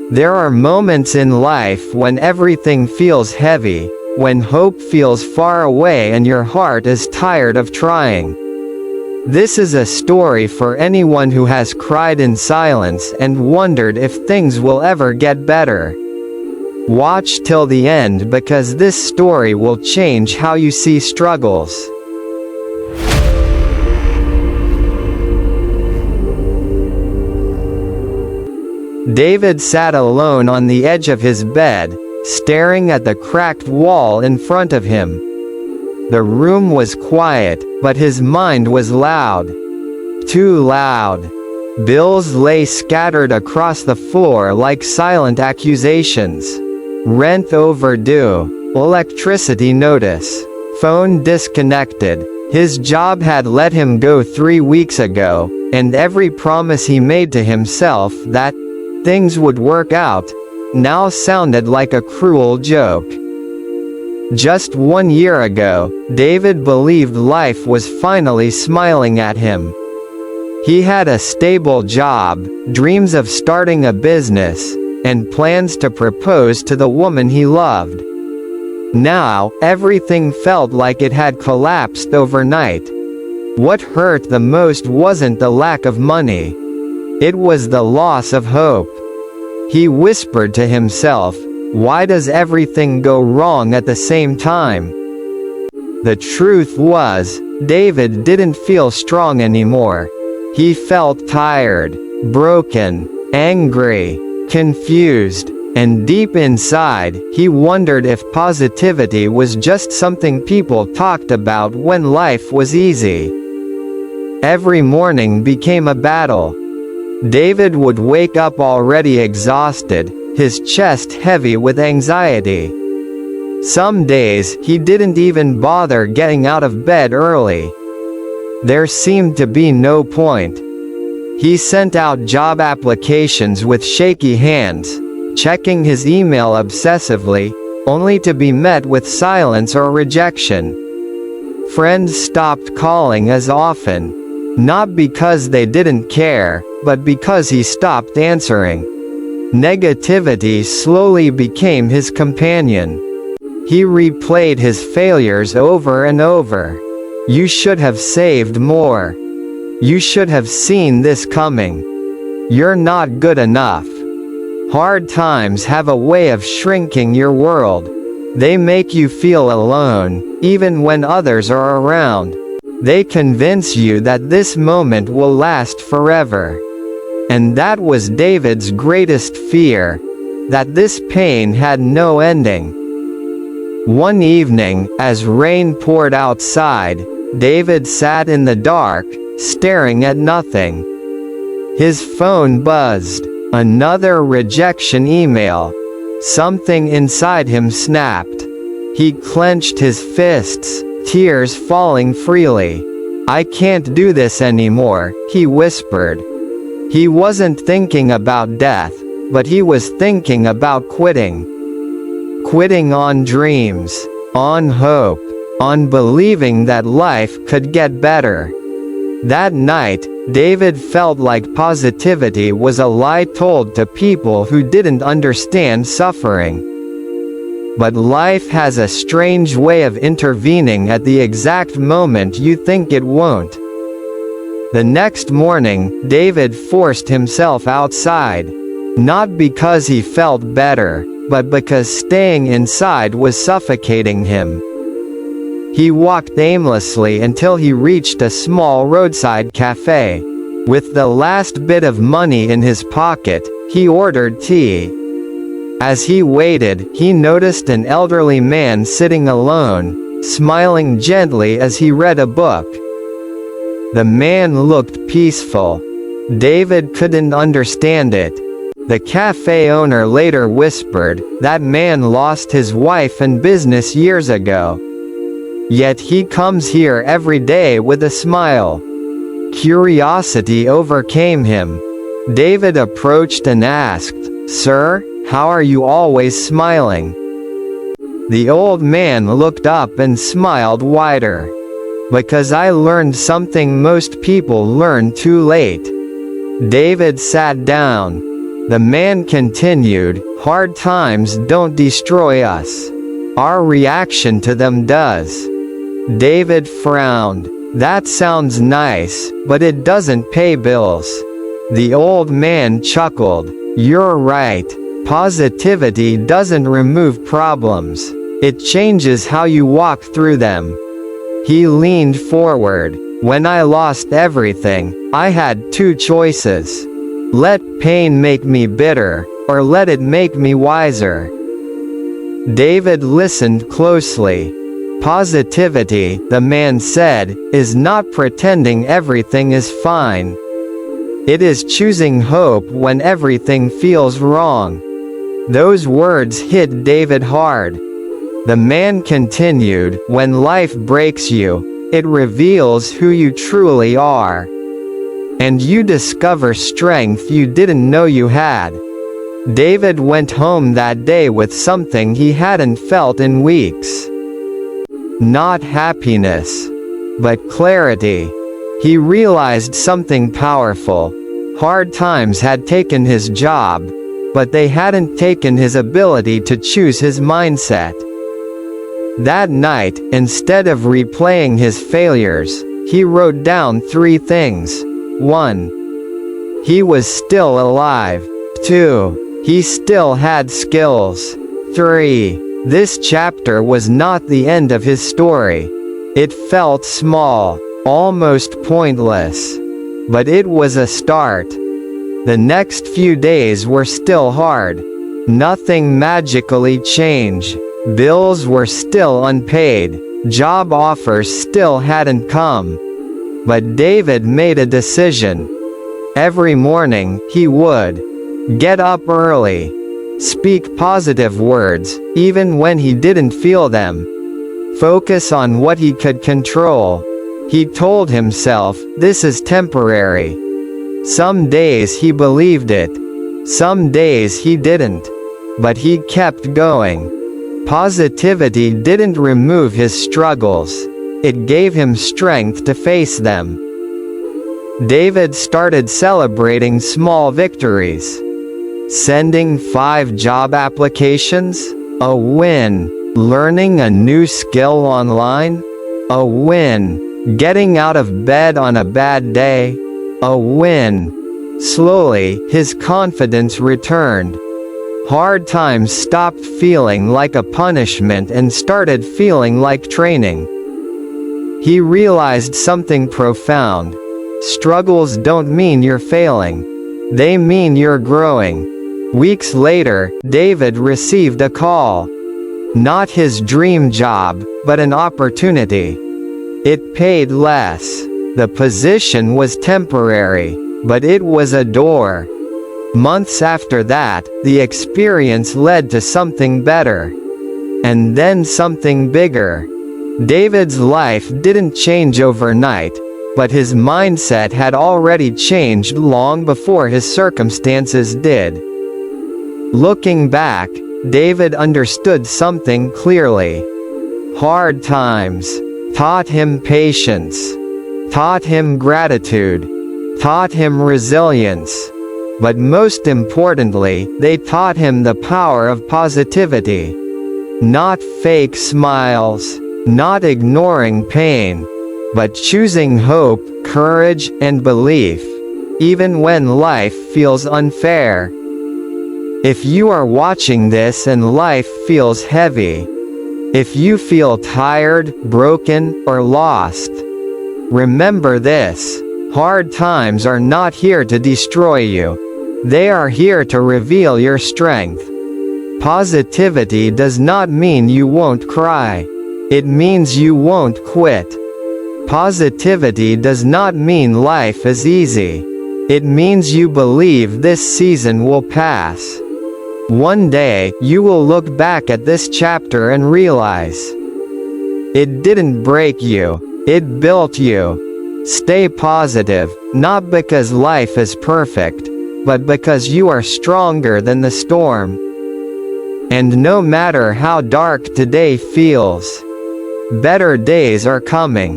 There are moments in life when everything feels heavy, when hope feels far away and your heart is tired of trying. This is a story for anyone who has cried in silence and wondered if things will ever get better. Watch till the end because this story will change how you see struggles. David sat alone on the edge of his bed, staring at the cracked wall in front of him. The room was quiet, but his mind was loud. Too loud. Bills lay scattered across the floor like silent accusations. Rent overdue. Electricity notice. Phone disconnected. His job had let him go 3 weeks ago, and every promise he made to himself that things would work out now sounded like a cruel joke. Just 1 year ago, David believed life was finally smiling at him. He had a stable job, dreams of starting a business, and plans to propose to the woman he loved. Now, everything felt like it had collapsed overnight. What hurt the most wasn't the lack of money. It was the loss of hope. He whispered to himself, "Why does everything go wrong at the same time?" The truth was, David didn't feel strong anymore. He felt tired, broken, angry, confused, and deep inside, he wondered if positivity was just something people talked about when life was easy. Every morning became a battle. David would wake up already exhausted, his chest heavy with anxiety. Some days, he didn't even bother getting out of bed early. There seemed to be no point. He sent out job applications with shaky hands, checking his email obsessively, only to be met with silence or rejection. Friends stopped calling as often. Not because they didn't care, but because he stopped answering. Negativity slowly became his companion. He replayed his failures over and over. "You should have saved more. You should have seen this coming. You're not good enough." Hard times have a way of shrinking your world. They make you feel alone, even when others are around. They convince you that this moment will last forever. And that was David's greatest fear, that this pain had no ending. One evening, as rain poured outside, David sat in the dark, staring at nothing. His phone buzzed. Another rejection email. Something inside him snapped. He clenched his fists, tears falling freely. "I can't do this anymore," he whispered. He wasn't thinking about death, but he was thinking about quitting. Quitting on dreams, on hope, on believing that life could get better. That night, David felt like positivity was a lie told to people who didn't understand suffering. But life has a strange way of intervening at the exact moment you think it won't. The next morning, David forced himself outside. Not because he felt better, but because staying inside was suffocating him. He walked aimlessly until he reached a small roadside cafe. With the last bit of money in his pocket, he ordered tea. As he waited, he noticed an elderly man sitting alone, smiling gently as he read a book. The man looked peaceful. David couldn't understand it. The cafe owner later whispered, "That man lost his wife and business years ago. Yet he comes here every day with a smile." Curiosity overcame him. David approached and asked, "Sir, how are you always smiling?" The old man looked up and smiled wider. "Because I learned something most people learn too late." David sat down. The man continued, "Hard times don't destroy us. Our reaction to them does." David frowned. "That sounds nice, but it doesn't pay bills." The old man chuckled. "You're right. Positivity doesn't remove problems. It changes how you walk through them." He leaned forward. "When I lost everything, I had two choices. Let pain make me bitter, or let it make me wiser." David listened closely. "Positivity," the man said, "is not pretending everything is fine. It is choosing hope when everything feels wrong." Those words hit David hard. The man continued, "When life breaks you, it reveals who you truly are. And you discover strength you didn't know you had." David went home that day with something he hadn't felt in weeks. Not happiness, but clarity. He realized something powerful. Hard times had taken his job, but they hadn't taken his ability to choose his mindset. That night, instead of replaying his failures, he wrote down 3 things. 1. He was still alive. 2. He still had skills. 3. This chapter was not the end of his story. It felt small, almost pointless. But it was a start. The next few days were still hard. Nothing magically changed. Bills were still unpaid. Job offers still hadn't come. But David made a decision. Every morning, he would get up early, speak positive words, even when he didn't feel them, focus on what he could control. He told himself, "This is temporary." Some days he believed it. Some days he didn't. But he kept going. Positivity didn't remove his struggles. It gave him strength to face them. David started celebrating small victories. Sending 5 job applications? A win. Learning a new skill online? A win. Getting out of bed on a bad day? A win. Slowly, his confidence returned. Hard times stopped feeling like a punishment and started feeling like training. He realized something profound. Struggles don't mean you're failing. They mean you're growing. Weeks later, David received a call. Not his dream job, but an opportunity. It paid less. The position was temporary, but it was a door. Months after that, the experience led to something better. And then something bigger. David's life didn't change overnight, but his mindset had already changed long before his circumstances did. Looking back, David understood something clearly. Hard times taught him patience, taught him gratitude, taught him resilience. But most importantly, they taught him the power of positivity. Not fake smiles, not ignoring pain, but choosing hope, courage, and belief, even when life feels unfair. If you are watching this and life feels heavy, if you feel tired, broken, or lost, remember this: hard times are not here to destroy you. They are here to reveal your strength. Positivity does not mean you won't cry. It means you won't quit. Positivity does not mean life is easy. It means you believe this season will pass. One day, you will look back at this chapter and realize it didn't break you, it built you. Stay positive, not because life is perfect, but because you are stronger than the storm. And no matter how dark today feels, better days are coming.